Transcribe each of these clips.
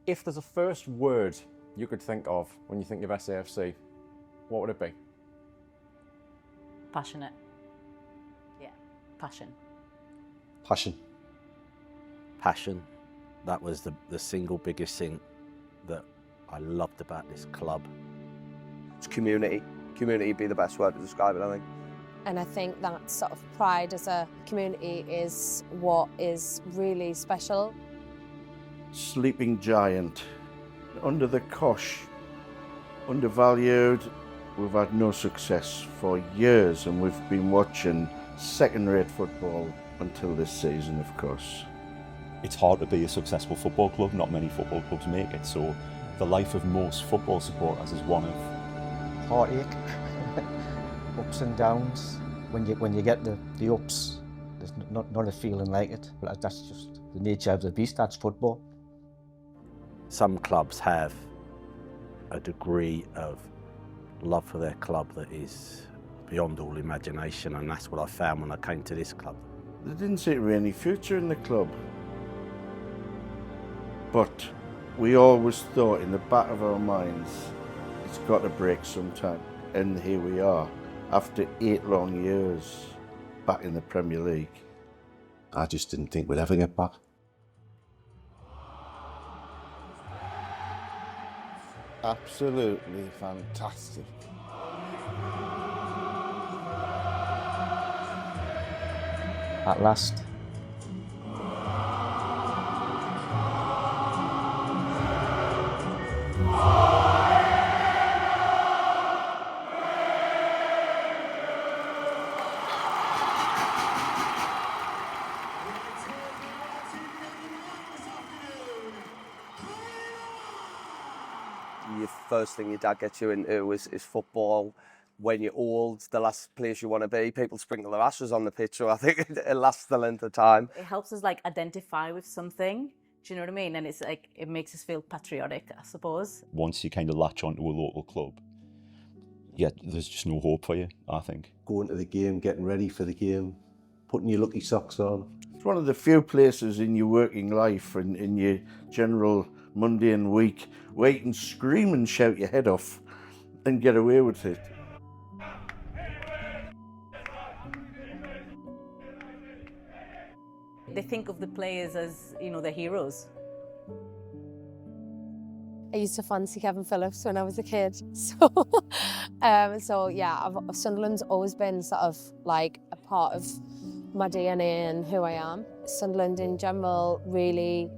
If there's a first word you could think of when you think of SAFC, what would it be? Passionate. Yeah, passion. Passion. Passion. That was the single biggest thing that I loved about this club. It's community. Community would be the best word to describe it, I think. And I think that sort of pride as a community is what is really special. Sleeping giant, under the cosh, undervalued. We've had no success for years, and we've been watching second-rate football until this season, of course. It's hard to be a successful football club. Not many football clubs make it. So the life of most football supporters is one of heartache, ups and downs. When you get the ups, there's not a feeling like it. But that's just the nature of the beast. That's football. Some clubs have a degree of love for their club that is beyond all imagination, and that's what I found when I came to this club. There didn't seem to be any future in the club. But we always thought in the back of our minds, it's got to break sometime. And here we are, after 8 long years, back in the Premier League. I just didn't think we'd ever get back. Absolutely fantastic. At last. The first thing your dad gets you into is football. When you're old, the last place you want to be, people sprinkle their ashes on the pitch, so I think it lasts the length of time. It helps us like identify with something. Do you know what I mean? And it's like, it makes us feel patriotic, I suppose. once you kind of latch onto a local club, yeah, there's just no hope for you, I think. Going to the game, getting ready for the game, putting your lucky socks on. It's one of the few places in your working life and in your general mundane week where you can scream and shout your head off and get away with it. They think of the players as, you know, the heroes. I used to fancy Kevin Phillips when I was a kid. So yeah, Sunderland's always been sort of like a part of my DNA and who I am. Sunderland in general really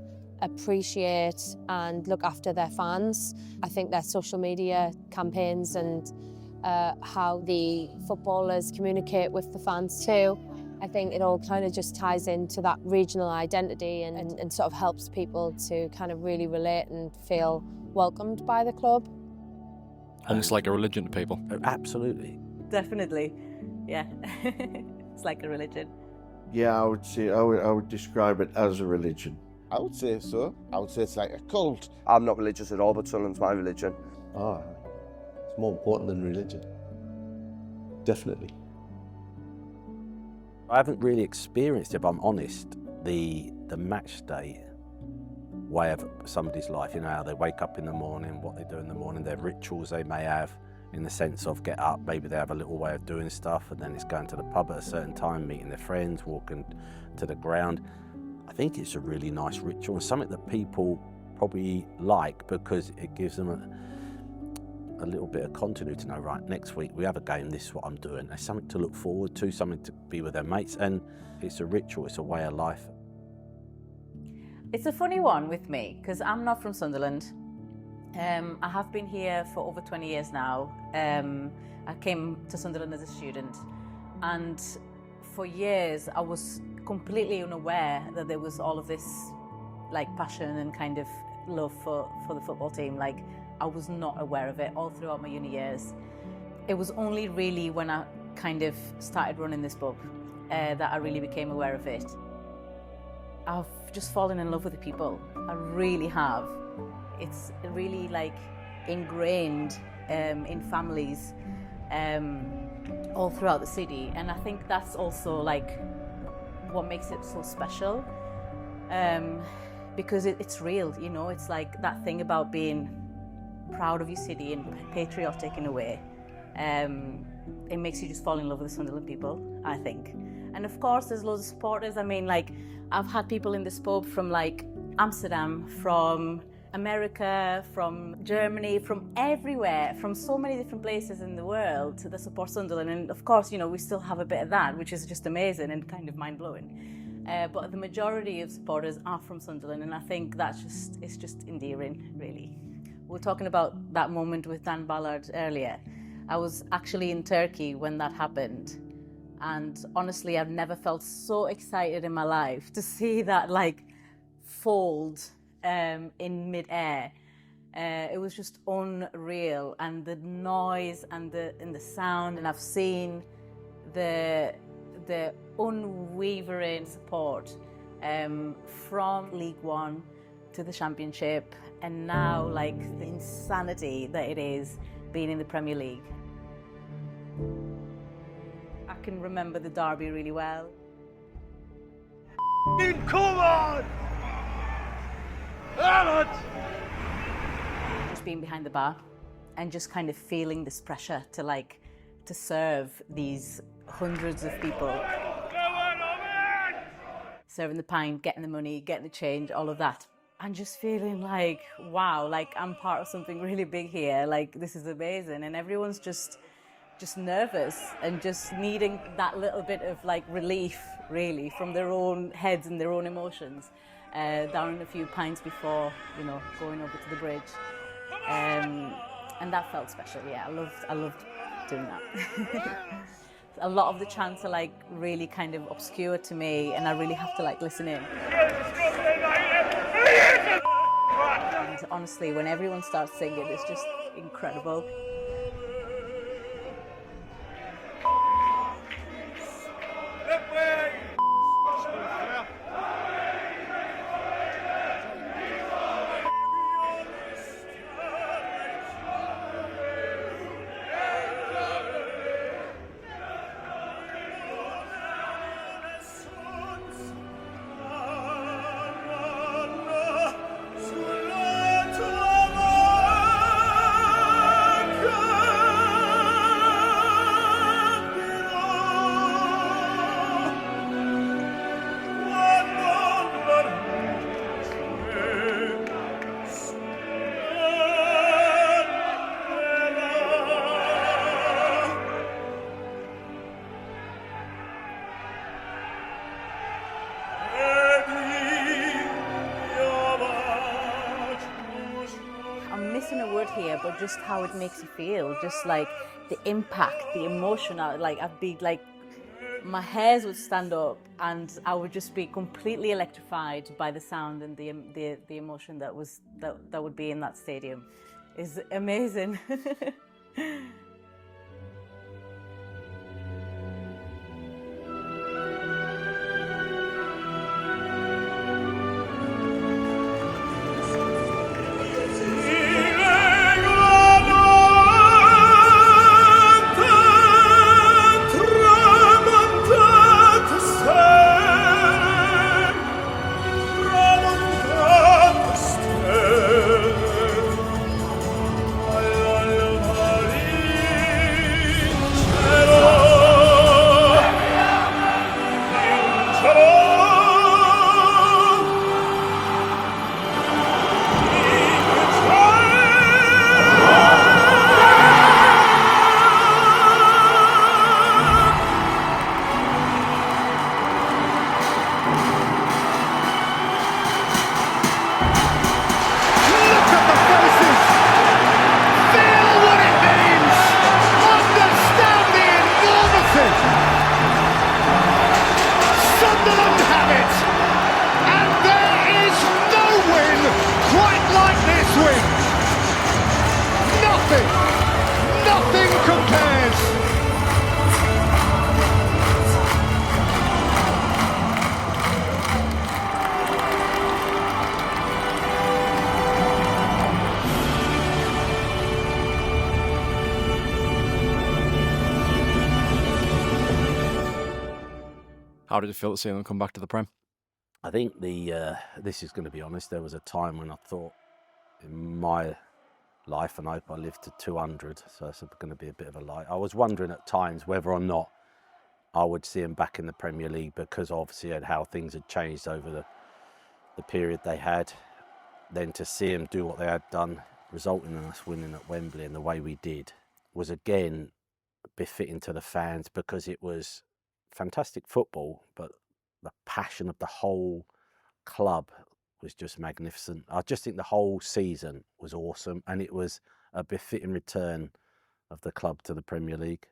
appreciate and look after their fans. I think their social media campaigns and how the footballers communicate with the fans too. I think it all kind of just ties into that regional identity and sort of helps people to kind of really relate and feel welcomed by the club. Almost like a religion to people. Absolutely. Definitely, yeah. It's like a religion. Yeah, I would say, I would describe it as a religion. I would say so. I would say it's like a cult. I'm not religious at all, but Sunderland's my religion. Oh, it's more important than religion. Definitely. I haven't really experienced it, if I'm honest, the match day way of somebody's life. You know, how they wake up in the morning, what they do in the morning, their rituals they may have in the sense of get up, maybe they have a little way of doing stuff, and then it's going to the pub at a certain time, meeting their friends, walking to the ground. I think it's a really nice ritual and something that people probably like because it gives them a little bit of continuity to know, right, next week we have a game, this is what I'm doing. There's something to look forward to, something to be with their mates, and it's a ritual, it's a way of life. It's a funny one with me because I'm not from Sunderland. I have been here for over 20 years now. I came to Sunderland as a student, and for years I was completely unaware that there was all of this like passion and kind of love for the football team. Like, I was not aware of it all throughout my uni years. It was only really when I kind of started running this pub that I really became aware of it. I've just fallen in love with the people. I really have. It's really like ingrained in families all throughout the city, and I think that's also like what makes it so special. because it's real, you know. It's like that thing about being proud of your city and patriotic in a way. It makes you just fall in love with the Sunderland people, I think. And of course, there's loads of supporters. I mean, like, I've had people in this pub from like Amsterdam, from America, from Germany, from everywhere, from so many different places in the world that support Sunderland. And of course, you know, we still have a bit of that, which is just amazing and kind of mind-blowing. But the majority of supporters are from Sunderland, and I think it's just endearing, really. We were talking about that moment with Dan Ballard earlier. I was actually in Turkey when that happened, and honestly, I've never felt so excited in my life to see that like fold in mid-air. It was just unreal, and the noise and the sound, and I've seen the unwavering support from League One to the Championship, and now like the insanity that it is being in the Premier League. I can remember the derby really well. Come on! Just being behind the bar and just kind of feeling this pressure to serve these hundreds of people. Serving the pint, getting the money, getting the change, all of that. And just feeling like, wow, like I'm part of something really big here. Like, this is amazing. And everyone's just nervous and just needing that little bit of like relief, really, from their own heads and their own emotions. Down a few pints before, you know, going over to the bridge. And that felt special, yeah. I loved doing that. A lot of the chants are like really kind of obscure to me, and I really have to like listen in. And honestly, when everyone starts singing, it's just incredible. Here, but just how it makes you feel, just like the impact, the emotion. I'd be like, my hairs would stand up, and I would just be completely electrified by the sound and the emotion that would be in that stadium. Is amazing. How did it feel to see them come back to the Prem? I think this is going to be honest, there was a time when I thought in my life, and I hope I lived to 200, so it's going to be a bit of a lie. I was wondering at times whether or not I would see him back in the Premier League, because obviously how things had changed over the period they had. Then to see him do what they had done, resulting in us winning at Wembley in the way we did, was again befitting to the fans, because it was fantastic football, but the passion of the whole club was just magnificent. I just think the whole season was awesome, and it was a befitting return of the club to the Premier League.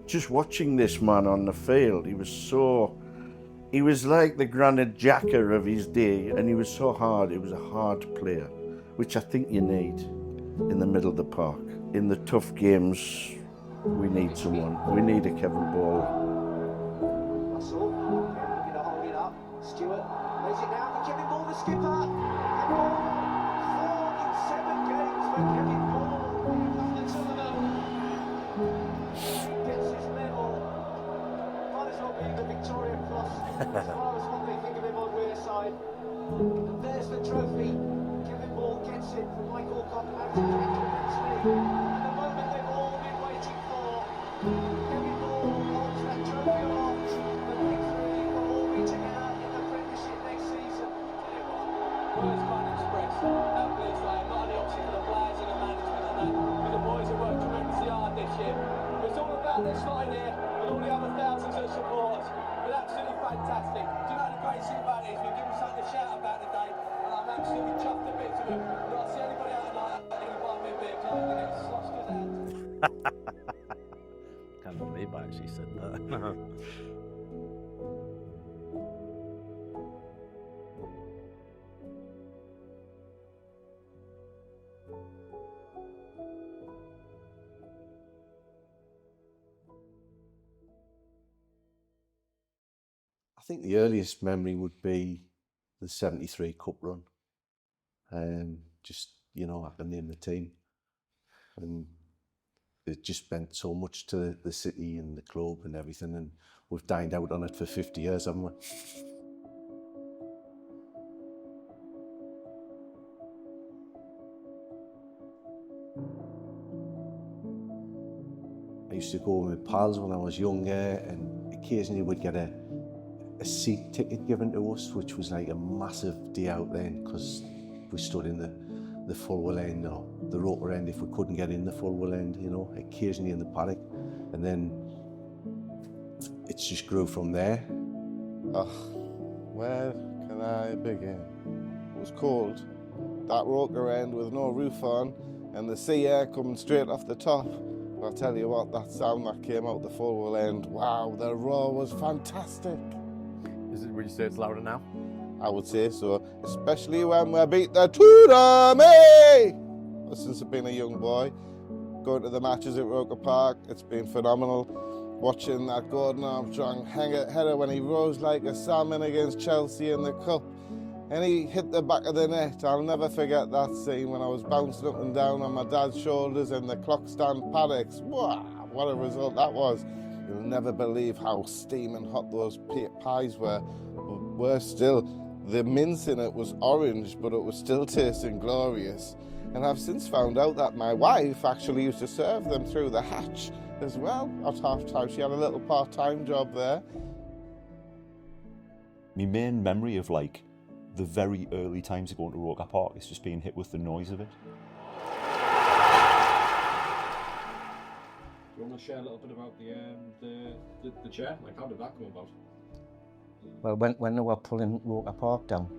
Just watching this man on the field, he was like the Granit Xhaka of his day, and he was so hard. He was a hard player, which I think you need in the middle of the park. In the tough games, we need someone. We need a Kevin Ball. Russell, looking to hold it up. Stewart lays it down for Kevin Ball, the skipper. And Ball, 4 in 7 games for Kevin Ball. That's gets his medal. Might as well be the Victoria Cross. As far as what they think of him on Wearside. And there's the trophy. Kevin Ball gets it from Michael Alcott out to Jack Kennedy. And the moment they've all been waiting for. Kevin Ball holds that trophy aloft. The victory will all be together in the Premiership next season. Words can't express how pleased I am, not only obviously for the players and the management and that, but the boys who worked tremendously hard this year. It's all about their slotting here with all the other thousands of supporters. But absolutely fantastic. Do you know the great thing about it is we've given something to shout about today, and I'm absolutely chuffed a bit to them. I don't see anybody out like that who buy me a beer, because I'm going to get sloshed his hand. Can't believe I actually said that. I think the earliest memory would be the 73 Cup run. Just, I can name the team. And it just meant so much to the city and the club and everything, and we've dined out on it for 50 years, haven't we? I used to go with my pals when I was younger, and occasionally we'd get a seat ticket given to us, which was like a massive day out then, because we stood in the Fulwell end or the Roper end if we couldn't get in the Fulwell end, occasionally in the paddock. And then it just grew from there. Oh, where can I begin? It was cold. That Roker end with no roof on and the sea air coming straight off the top. But I'll tell you what, that sound that came out the Fulwell end, wow, the roar was fantastic. Would you say it's louder now? I would say so, especially when we beat the Tudor me. Since I've been a young boy, going to the matches at Roker Park, it's been phenomenal. Watching that Gordon Armstrong header when he rose like a salmon against Chelsea in the cup, and he hit the back of the net. I'll never forget that scene when I was bouncing up and down on my dad's shoulders in the clock stand paddocks. Wow, what a result that was. You'll never believe how steaming hot those pies were. Worse still, the mince in it was orange, but it was still tasting glorious. And I've since found out that my wife actually used to serve them through the hatch as well at half-time. She had a little part-time job there. My main memory of the very early times of going to Roker Park is just being hit with the noise of it. Do you want to share a little bit about the chair? How did that come about? Well, when they were pulling Roker Park down,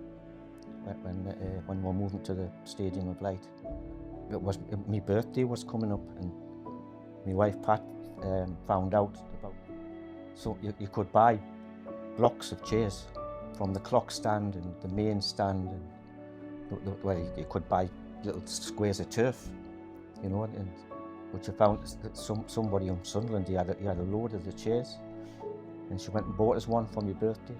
when we were moving to the Stadium of Light, my birthday was coming up, and my wife Pat found out about, so you could buy blocks of chairs from the clock stand and the main stand, and well, you could buy little squares of turf, and but you found that somebody in Sunderland, he had a load of the chairs, and she went and bought us one for my birthday.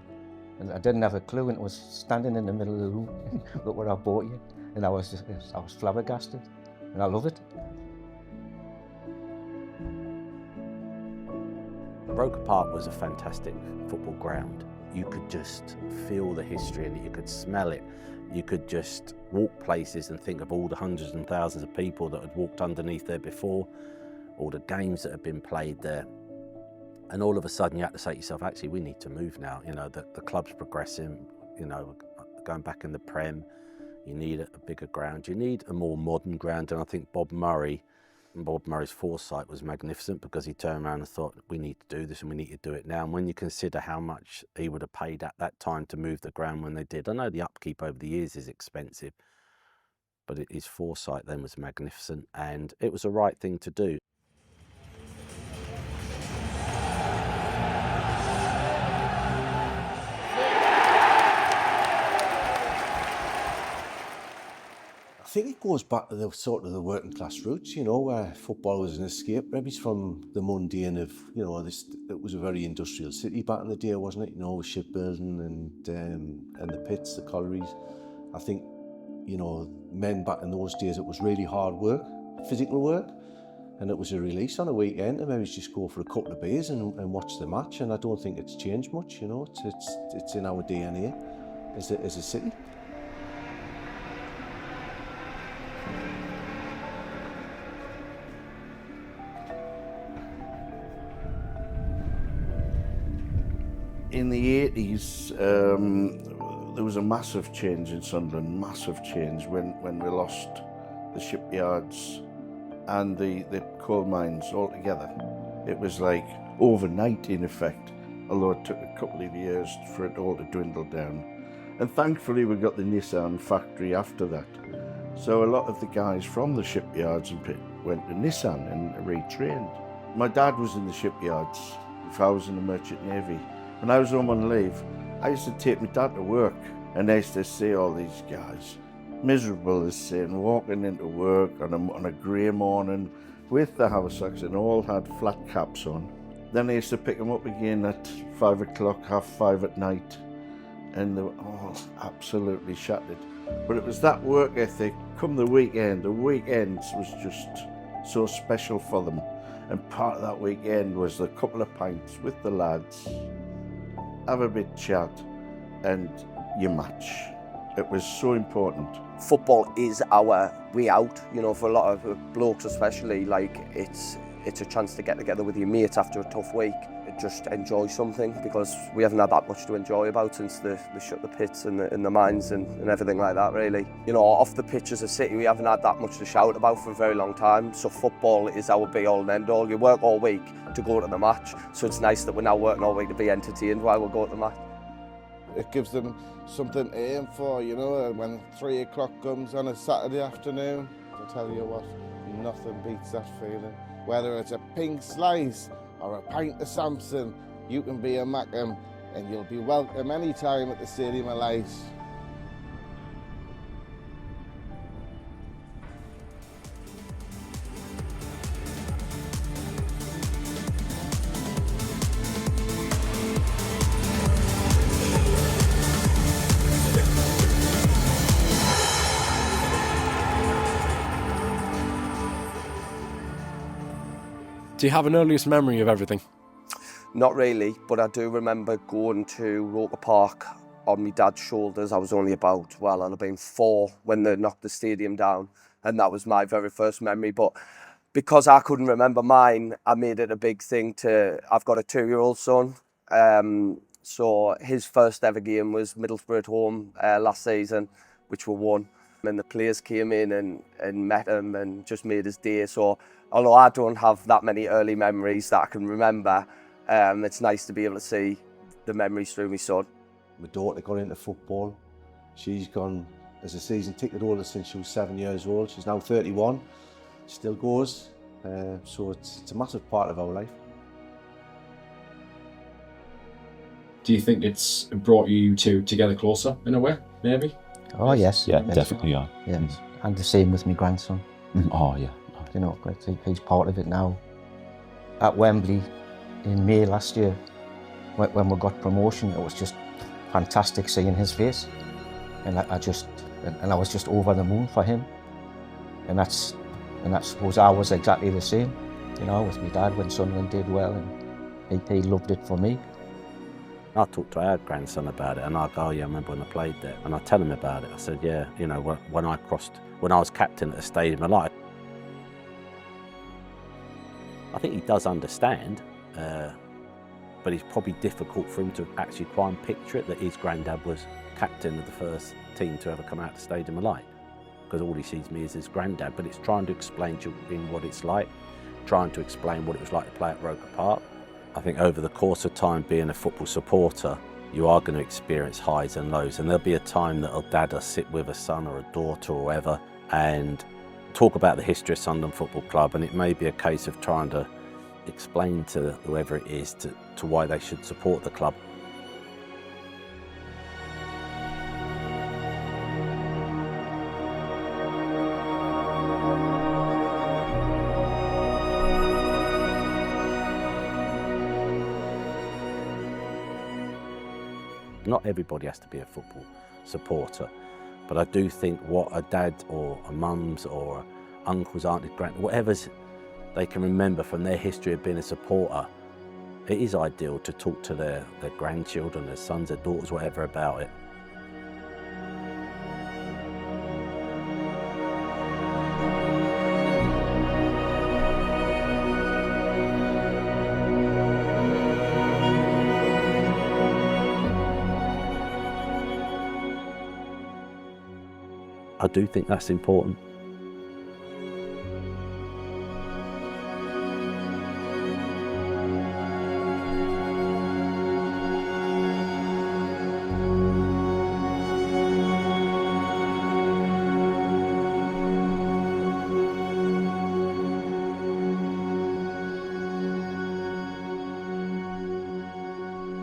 And I didn't have a clue, and it was standing in the middle of the room. Look what I bought you. And I was flabbergasted, and I love it. Roker Park was a fantastic football ground. You could just feel the history in it, you could smell it. You could just walk places and think of all the hundreds and thousands of people that had walked underneath there before, all the games that had been played there. And all of a sudden you had to say to yourself, actually, we need to move now. You know, the club's progressing, you know, going back in the Prem. You need a bigger ground. You need a more modern ground. And I think Bob Murray's foresight was magnificent, because he turned around and thought, we need to do this and we need to do it now. And when you consider how much he would have paid at that time to move the ground when they did, I know the upkeep over the years is expensive, but his foresight then was magnificent, and it was the right thing to do. I think it goes back to the sort of the working class roots, you know, where football was an escape, maybe from the mundane of, you know, it was a very industrial city back in the day, wasn't it? You know, with shipbuilding and the pits, the collieries. I think, you know, men back in those days, it was really hard work, physical work, and it was a release on a weekend to maybe just go for a couple of beers and watch the match. And I don't think it's changed much, you know. It's in our DNA as a city. In the 80s, there was a massive change in Sunderland, massive change when we lost the shipyards and the coal mines altogether. It was like overnight in effect, although it took a couple of years for it all to dwindle down. And thankfully we got the Nissan factory after that. So a lot of the guys from the shipyards and pit went to Nissan and retrained. My dad was in the shipyards if I was in the Merchant Navy. When I was home on leave, I used to take my dad to work, and I used to see all these guys, miserable as sin, walking into work on a grey morning with the haversacks, and all had flat caps on. Then I used to pick them up again at 5 o'clock, 5:30 at night, and they were all absolutely shattered. But it was that work ethic. Come the weekends was just so special for them. And part of that weekend was a couple of pints with the lads, have a bit chat, and you match. It was so important. Football is our way out, you know, for a lot of blokes especially. Like, it's a chance to get together with your mates after a tough week and just enjoy something, because we haven't had that much to enjoy about since they shut the pits and the mines and everything like that, really. You know, off the pitch as a city, we haven't had that much to shout about for a very long time. So football is our be-all and end-all. You work all week to go to the match, so it's nice that we're now working all week to be entertained while we go to the match. It gives them something to aim for, you know, when 3 o'clock comes on a Saturday afternoon. I tell you what, nothing beats that feeling. Whether it's a pink slice or a pint of Samson, you can be a Mackem and you'll be welcome any time at the Stadium of Light. Do you have an earliest memory of everything? Not really, but I do remember going to Roker Park on my dad's shoulders. I was only about, well, I'd have been 4 when they knocked the stadium down, and that was my very first memory. But because I couldn't remember mine, I made it a big thing I've got a 2-year-old son, so his first ever game was Middlesbrough at home last season, which we won. And the players came in and met him and just made his day. So although I don't have that many early memories that I can remember, it's nice to be able to see the memories through my son. My daughter got into football. She's gone as a season ticket holder since she was 7 years old. She's now 31, still goes. So it's a massive part of our life. Do you think it's brought you two together closer in a way, maybe? Oh yes, Yeah, yes. definitely, yeah. Yes, and the same with my grandson. Oh, yeah. You know, he's part of it now. At Wembley in May last year, when we got promotion, it was just fantastic seeing his face, and I was just over the moon for him, and that's suppose I was exactly the same, you know, with my dad when Sunderland did well, and he loved it for me. I talked to our grandson about it, and I go, oh yeah, I remember when I played there, and I tell him about it. I said, yeah, you know, when I was captain at the Stadium of Light. I think he does understand, but it's probably difficult for him to actually try and picture it, that his granddad was captain of the first team to ever come out to Stadium of Light, because all he sees me is his granddad. But it's trying to explain to him what it's like, trying to explain what it was like to play at Roker Park. I think over the course of time being a football supporter, you are going to experience highs and lows, and there'll be a time that a dad will sit with a son or a daughter or whatever and talk about the history of Sunderland Football Club, and it may be a case of trying to explain to whoever it is to why they should support the club. Not everybody has to be a football supporter, but I do think what a dad or a mum's or uncles, aunties, whatever's they can remember from their history of being a supporter, it is ideal to talk to their grandchildren, their sons, their daughters, whatever about it. I do think that's important.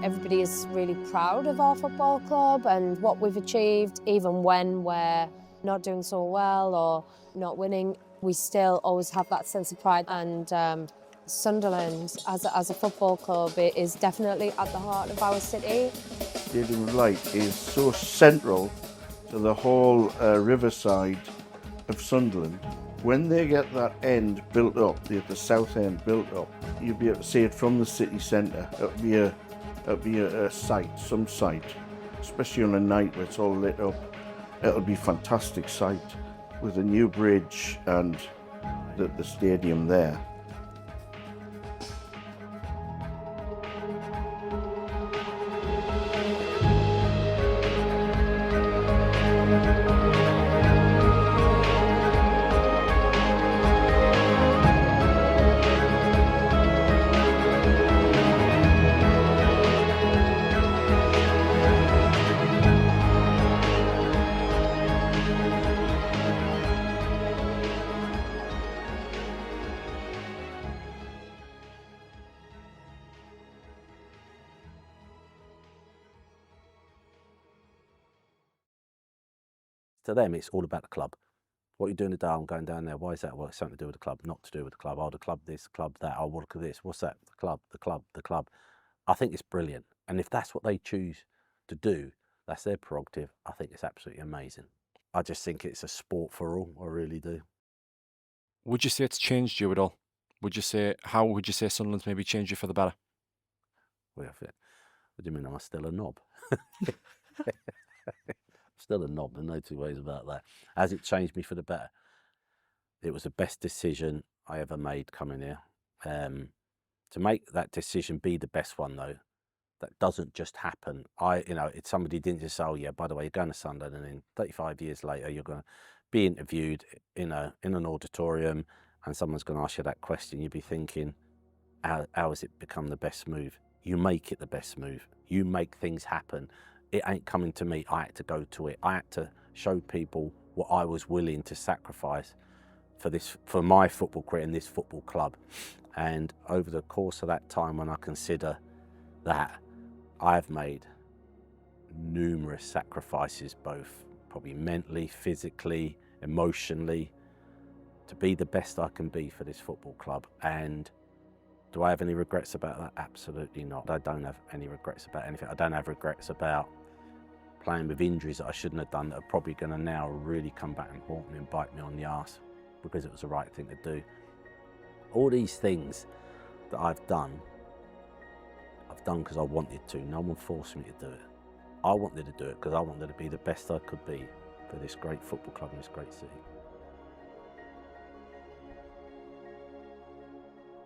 Everybody is really proud of our football club and what we've achieved, even when we're not doing so well or not winning. We still always have that sense of pride, and Sunderland as a football club is definitely at the heart of our city. Stadium of Light is so central to the whole riverside of Sunderland. When they get that end built up, the south end built up, you'll be able to see it from the city centre. It'll be a sight, some sight, especially on a night where it's all lit up. It'll be a fantastic sight with a new bridge and the stadium there. To them, it's all about the club. What are you doing today? I'm going down there. Why is that? Well, it's something to do with the club, not to do with the club. Oh, the club this, the club that. Oh, look at this. What's that? The club, the club, the club. I think it's brilliant. And if that's what they choose to do, that's their prerogative. I think it's absolutely amazing. I just think it's a sport for all. I really do. Would you say it's changed you at all? How would you say Sunderland's maybe changed you for the better? Well, what do you mean? Am I still a knob? Still a knob, there's no two ways about that. Has it changed me for the better? It was the best decision I ever made coming here. To make that decision be the best one, though, that doesn't just happen. If somebody didn't just say, oh yeah, by the way, you're going to Sunderland, and then 35 years later, you're going to be interviewed in an auditorium, and someone's going to ask you that question. You'd be thinking, how has it become the best move? You make it the best move. You make things happen. It ain't coming to me. I had to go to it. I had to show people what I was willing to sacrifice for my football career in this football club. And over the course of that time, when I consider that, I've made numerous sacrifices, both probably mentally, physically, emotionally, to be the best I can be for this football club. And do I have any regrets about that? Absolutely not. I don't have any regrets about anything. I don't have regrets about playing with injuries that I shouldn't have done that are probably going to now really come back and haunt me and bite me on the arse because it was the right thing to do. All these things that I've done because I wanted to. No one forced me to do it. I wanted to do it because I wanted to be the best I could be for this great football club in this great city.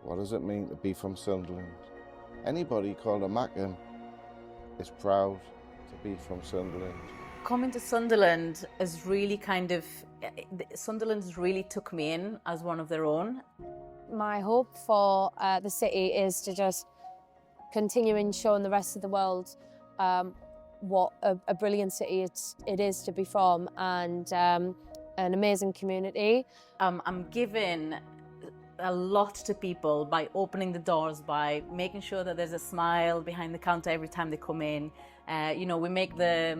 What does it mean to be from Sunderland? Anybody called a Mackin is proud to be from Sunderland. Coming to Sunderland is really Sunderland's really took me in as one of their own. My hope for the city is to just continue in showing the rest of the world what a brilliant city it is to be from, and an amazing community. I'm giving a lot to people by opening the doors, by making sure that there's a smile behind the counter every time they come in. You know, we make the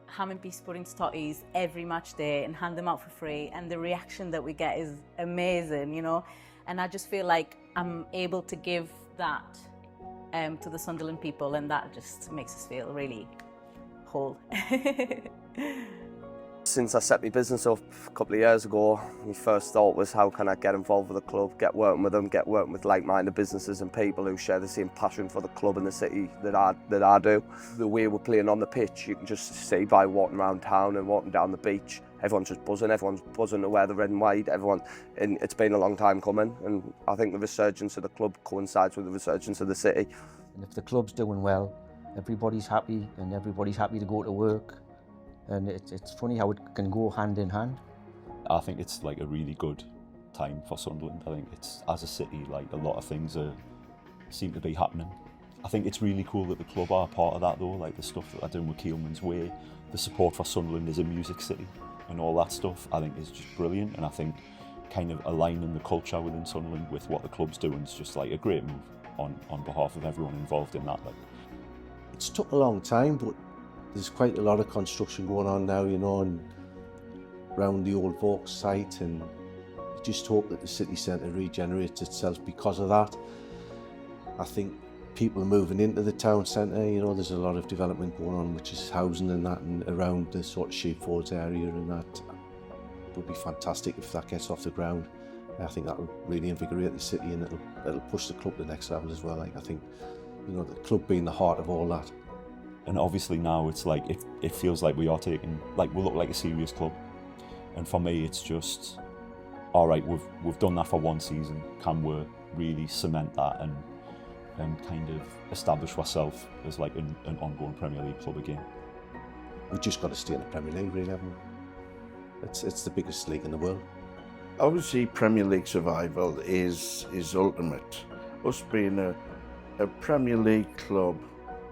ham and beef pudding totties every match day and hand them out for free, and the reaction that we get is amazing, you know. And I just feel like I'm able to give that to the Sunderland people, and that just makes us feel really whole. Since I set my business up a couple of years ago, my first thought was how can I get involved with the club, get working with them, get working with like-minded businesses and people who share the same passion for the club and the city that I do. The way we're playing on the pitch, you can just see by walking around town and walking down the beach, everyone's just buzzing, everyone's buzzing to wear the red and white, and it's been a long time coming, and I think the resurgence of the club coincides with the resurgence of the city. And if the club's doing well, everybody's happy and everybody's happy to go to work. And it's funny how it can go hand in hand. I think it's like a really good time for Sunderland. I think it's, as a city, like a lot of things seem to be happening. I think it's really cool that the club are part of that though, like the stuff that they're doing with Keelman's Way, the support for Sunderland as a music city and all that stuff, I think is just brilliant. And I think kind of aligning the culture within Sunderland with what the club's doing is just like a great move on behalf of everyone involved in that. Like, it's took a long time, but there's quite a lot of construction going on now, you know, and around the old Vaux site, and I just hope that the city centre regenerates itself because of that. I think people are moving into the town centre, you know, there's a lot of development going on, which is housing and that, and around the sort of Sheepfords area, and that would be fantastic if that gets off the ground. I think that will really invigorate the city, and it'll push the club to the next level as well. Like, I think, you know, the club being the heart of all that. and obviously now it's like it feels like we are taking, like, we look like a serious club. And for me, it's just, all right, we've done that for one season. Can we really cement that and kind of establish ourselves as like an ongoing Premier League club again? We've just got to stay in the Premier League, really, haven't we? It's the biggest league in the world. Obviously, Premier League survival is ultimate. Us being a Premier League club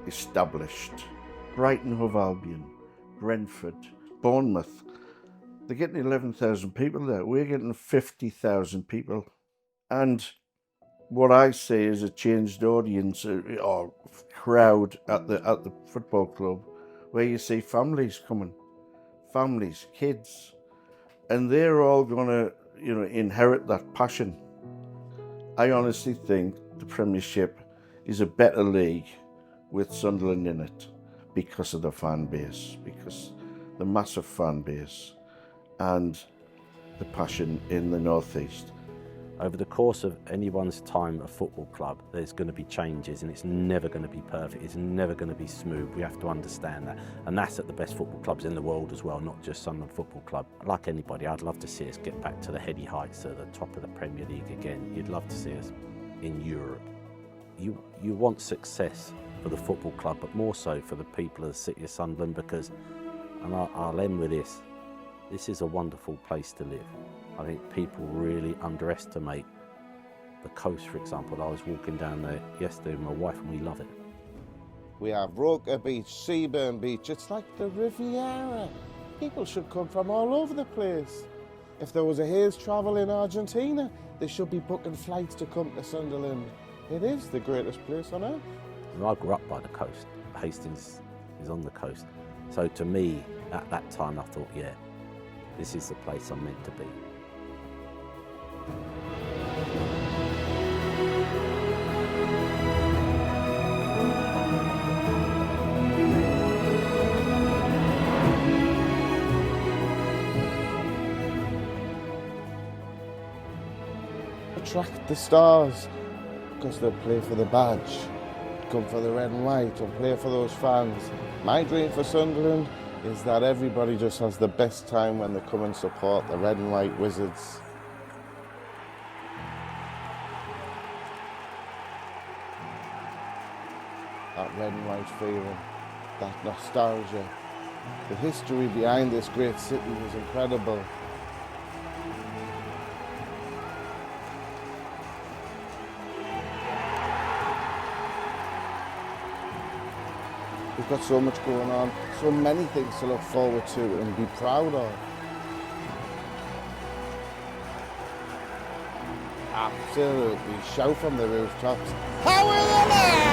established, Brighton Hove Albion, Brentford, Bournemouth, they're getting 11,000 people there. We're getting 50,000 people. And what I say is a changed audience or crowd at the football club, where you see families coming, families, kids, and they're all going to, inherit that passion. I honestly think the Premiership is a better league with Sunderland in it because of the fan base, because the massive fan base and the passion in the northeast. Over the course of anyone's time at a football club, there's going to be changes, and it's never going to be perfect. It's never going to be smooth. We have to understand that. And that's at the best football clubs in the world as well, not just Sunderland Football Club. Like anybody, I'd love to see us get back to the heady heights at the top of the Premier League again. You'd love to see us in Europe. You want success for the football club, but more so for the people of the city of Sunderland, because, and I'll end with this, this is a wonderful place to live. I think people really underestimate the coast, for example. I was walking down there yesterday with my wife and we love it. We have Roker Beach, Seaburn Beach, it's like the Riviera. People should come from all over the place. If there was a Hayes travel in Argentina, they should be booking flights to come to Sunderland. It is the greatest place on earth. And I grew up by the coast. Hastings is on the coast. So to me, at that time, I thought, yeah, this is the place I'm meant to be. attract the stars because they play for the badge, come for the red and white and play for those fans. My dream for Sunderland is that everybody just has the best time when they come and support the red and white Wizards. That red and white feeling, that nostalgia, the history behind this great city is incredible. We've got so much going on, so many things to look forward to and be proud of. Absolutely, shout from the rooftops, how are the lads?